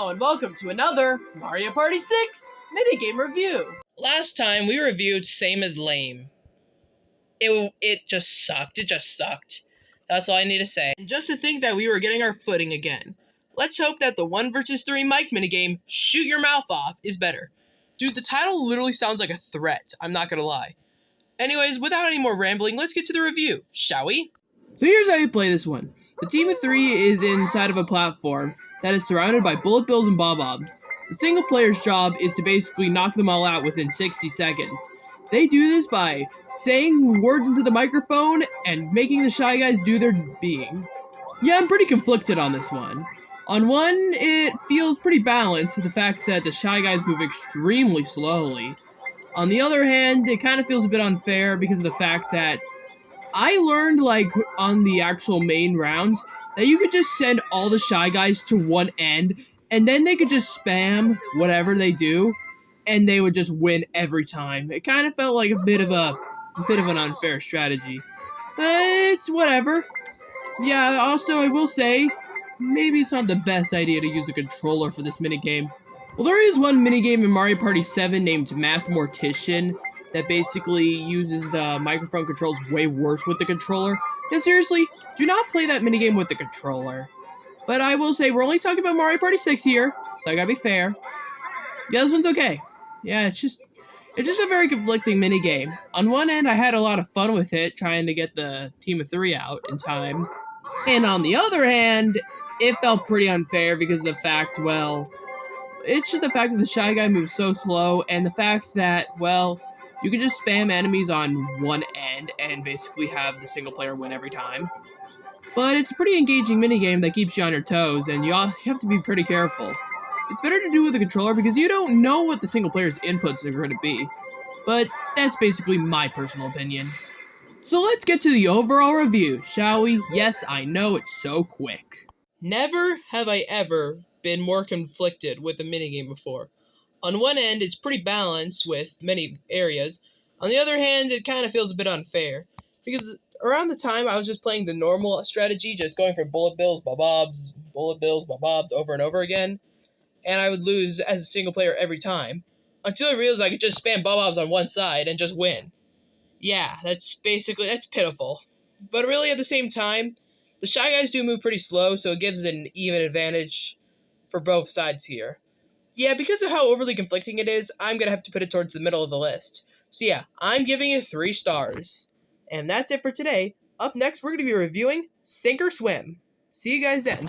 Hello and welcome to another Mario Party 6 minigame review. Last time we reviewed Same as Lame. It just sucked. It just sucked. That's all I need to say. And just to think that we were getting our footing again. Let's hope that the 1 vs 3 mic minigame, Shoot Your Mouth Off, is better. Dude, the title literally sounds like a threat. I'm not gonna lie. Anyways, without any more rambling, let's get to the review, shall we? So here's how you play this one. The team of 3 is inside of a platform that is surrounded by bullet bills and bob-ombs. The single player's job is to basically knock them all out within 60 seconds. They do this by saying words into the microphone and making the Shy Guys do their being. Yeah, I'm pretty conflicted on this one. On one, it feels pretty balanced, the fact that the Shy Guys move extremely slowly. On the other hand, it kind of feels a bit unfair because of the fact that I learned, on the actual main rounds, that you could just send all the Shy Guys to one end, and then they could just spam whatever they do, and they would just win every time. It kind of felt like a bit of an unfair strategy. It's whatever. Yeah, also, I will say, maybe it's not the best idea to use a controller for this minigame. Well, there is one minigame in Mario Party 7 named Math Mortician that basically uses the microphone controls way worse with the controller. Yeah, seriously, do not play that minigame with the controller. But I will say, we're only talking about Mario Party 6 here, so I gotta be fair. Yeah, this one's okay. Yeah, it's just a very conflicting minigame. On one end, I had a lot of fun with it, trying to get the team of 3 out in time. And on the other hand, it felt pretty unfair because of the fact, well, it's just the fact that the Shy Guy moves so slow, and the fact that, well, you can just spam enemies on one end and basically have the single player win every time. But it's a pretty engaging minigame that keeps you on your toes, and you have to be pretty careful. It's better to do with a controller because you don't know what the single player's inputs are going to be. But that's basically my personal opinion. So let's get to the overall review, shall we? Yes, I know, it's so quick. Never have I ever been more conflicted with a minigame before. On one end, it's pretty balanced with many areas. On the other hand, it kind of feels a bit unfair. Because around the time I was just playing the normal strategy, just going for bullet bills, bob-obs, over and over again. And I would lose as a single player every time. Until I realized I could just spam bob-obs on one side and just win. Yeah, that's pitiful. But really at the same time, the Shy Guys do move pretty slow, so it gives an even advantage for both sides here. Yeah, because of how overly conflicting it is, I'm going to have to put it towards the middle of the list. So yeah, I'm giving it 3 stars. And that's it for today. Up next, we're going to be reviewing Sink or Swim. See you guys then.